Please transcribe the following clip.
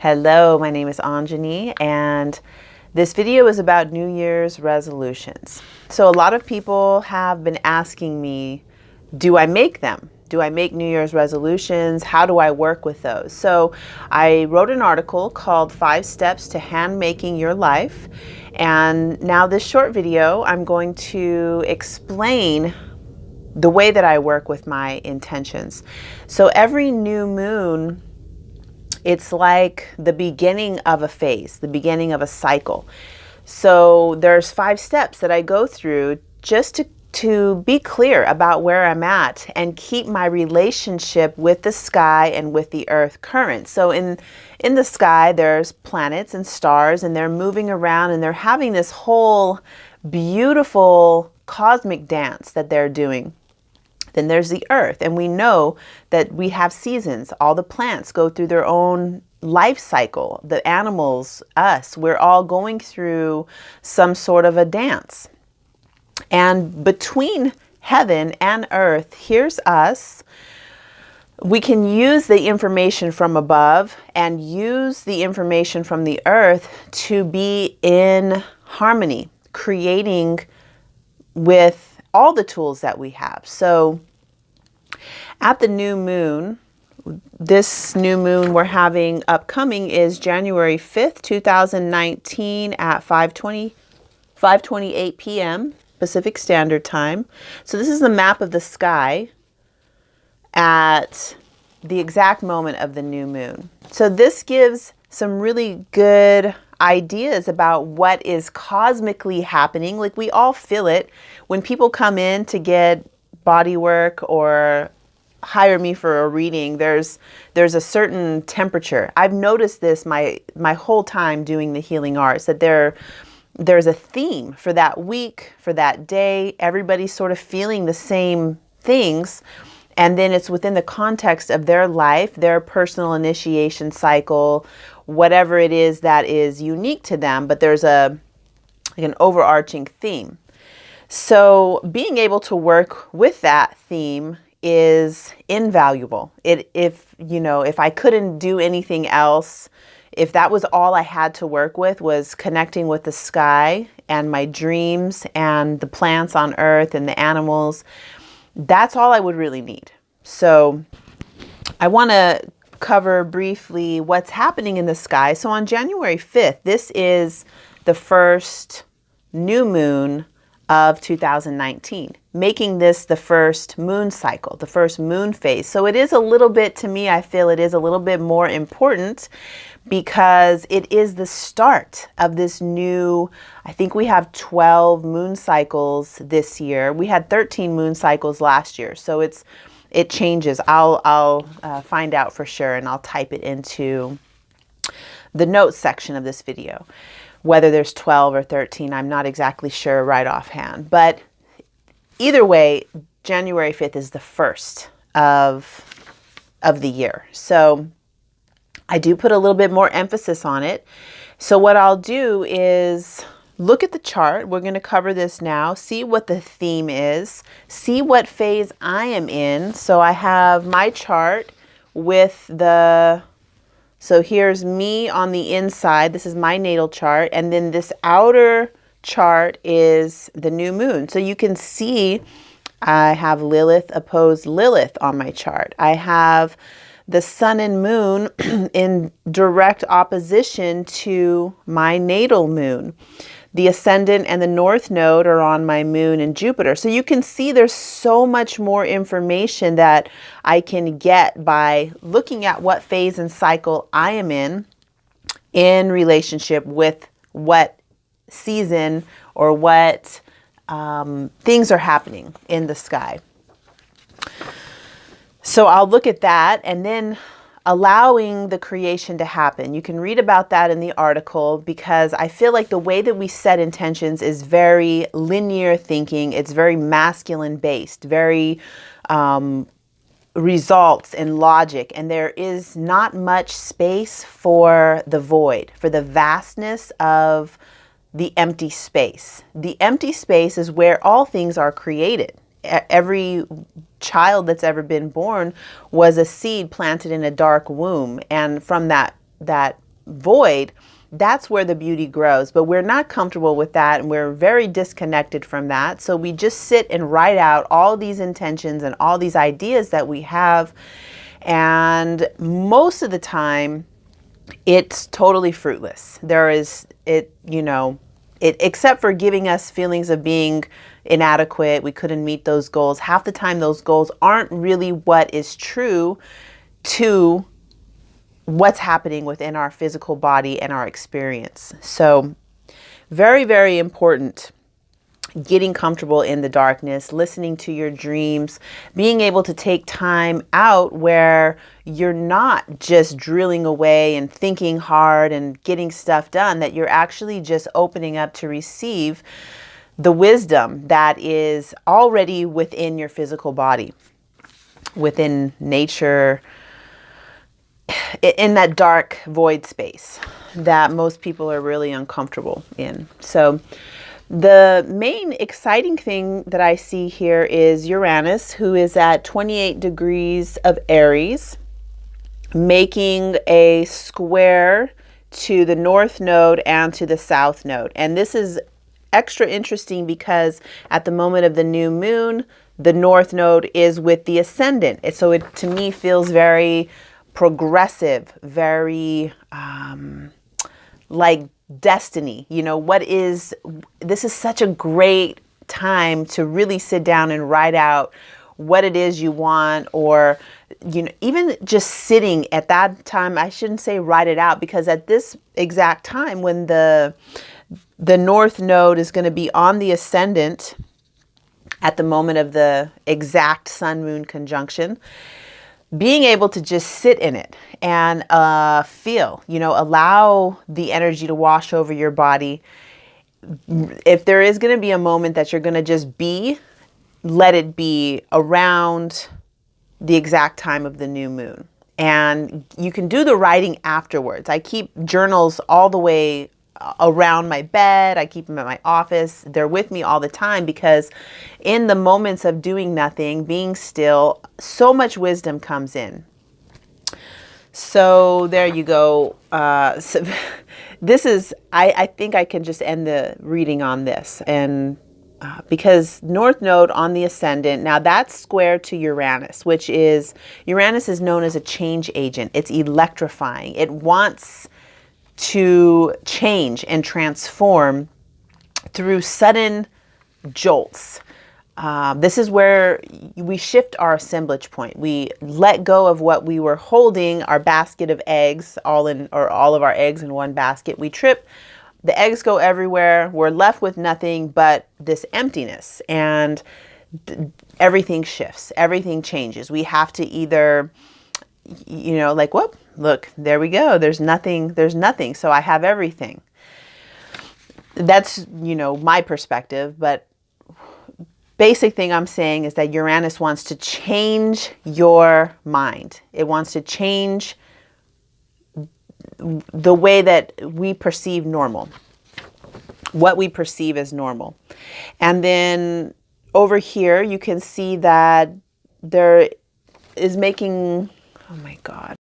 Hello, my name is Anjani, and this video is about New Year's resolutions. So a lot of people have been asking me, do I make them? Do I make New Year's resolutions? How do I work with those? So I wrote an article called 5 Steps to Hand Making Your Life. And now this short video, I'm going to explain the way that I work with my intentions. So every new moon, it's like the beginning of a phase, the beginning of a cycle. So there's 5 steps that I go through just to be clear about where I'm at and keep my relationship with the sky and with the earth current. So in the sky, there's planets and stars, and they're moving around and they're having this whole beautiful cosmic dance that they're doing. Then there's the earth, and we know that we have seasons. All the plants go through their own life cycle. The animals, us, we're all going through some sort of a dance. And between heaven and earth, here's us. We can use the information from above and use the information from the earth to be in harmony, creating with all the tools that we have. So at the new moon, this new moon we're having upcoming is January 5th, 2019 at 5:28 p.m. Pacific Standard Time. So this is the map of the sky at the exact moment of the new moon. So this gives some really good ideas about what is cosmically happening. Like, we all feel it when people come in to get body work or hire me for a reading. There's a certain temperature. I've noticed this my whole time doing the healing arts, that there's a theme for that week, for that day. Everybody's sort of feeling the same things. And then it's within the context of their life, their personal initiation cycle, whatever it is that is unique to them, but there's an overarching theme. So being able to work with that theme is invaluable. If I couldn't do anything else, if that was all I had to work with, was connecting with the sky and my dreams and the plants on earth and the animals, that's all I would really need. So I want to cover briefly what's happening in the sky. So on January 5th, this is the first new moon of 2019, making this the first moon cycle, the first moon phase. So it is a little bit, to me, I feel it is a little bit more important because it is the start of this new, I think we have 12 moon cycles this year. We had 13 moon cycles last year. So it changes. I'll find out for sure, and I'll type it into the notes section of this video. Whether there's 12 or 13, I'm not exactly sure right offhand. But either way, January 5th is the first of the year. So I do put a little bit more emphasis on it. So what I'll do is look at the chart. We're going to cover this now. See what the theme is. See what phase I am in. So I have my chart with so here's me on the inside. This is my natal chart. And then this outer chart is the new moon. So you can see I have Lilith opposed Lilith on my chart. I have the sun and moon in direct opposition to my natal moon. The ascendant and the north node are on my moon and Jupiter. So you can see there's so much more information that I can get by looking at what phase and cycle I am in relationship with what season or what things are happening in the sky. So I'll look at that, and then allowing the creation to happen. You can read about that in the article, because I feel like the way that we set intentions is very linear thinking. It's very masculine based, very results and logic. And there is not much space for the void, for the vastness of the empty space. The empty space is where all things are created. Every child that's ever been born was a seed planted in a dark womb, and from that void, that's where the beauty grows. But we're not comfortable with that, and we're very disconnected from that. So we just sit and write out all these intentions and all these ideas that we have. And most of the time, it's totally fruitless. Except for giving us feelings of being inadequate, we couldn't meet those goals. Half the time, those goals aren't really what is true to what's happening within our physical body and our experience. So very, very important. Getting comfortable in the darkness, listening to your dreams, being able to take time out where you're not just drilling away and thinking hard and getting stuff done, that you're actually just opening up to receive the wisdom that is already within your physical body, within nature, in that dark void space that most people are really uncomfortable in. So the main exciting thing that I see here is Uranus, who is at 28 degrees of Aries, making a square to the North Node and to the South Node. And this is extra interesting because at the moment of the new moon, the North Node is with the Ascendant. So it, to me, feels very progressive, very like destiny. This is such a great time to really sit down and write out what it is you want, or even just sitting at that time. I shouldn't say write it out, because at this exact time when the North Node is going to be on the Ascendant at the moment of the exact Sun-Moon conjunction, being able to just sit in it and feel, allow the energy to wash over your body. If there is going to be a moment that you're going to just be, let it be around the exact time of the new moon. And you can do the writing afterwards. I keep journals all the way around my bed. I keep them at my office. They're with me all the time, because in the moments of doing nothing, being still, so much wisdom comes in. So there you go. So this is, I think I can just end the reading on this. And because North Node on the Ascendant, now that's square to Uranus, Uranus is known as a change agent. It's electrifying. It wants to change and transform through sudden jolts. This is where we shift our assemblage point. We let go of what we were holding, our basket of eggs, all of our eggs in one basket. We trip, the eggs go everywhere. We're left with nothing but this emptiness, and everything shifts, everything changes. We have to either, like, whoop, look, there we go. There's nothing. So I have everything. That's, my perspective. But basic thing I'm saying is that Uranus wants to change your mind. It wants to change the way that we perceive normal, what we perceive as normal. And then over here, you can see that there is making, oh my God.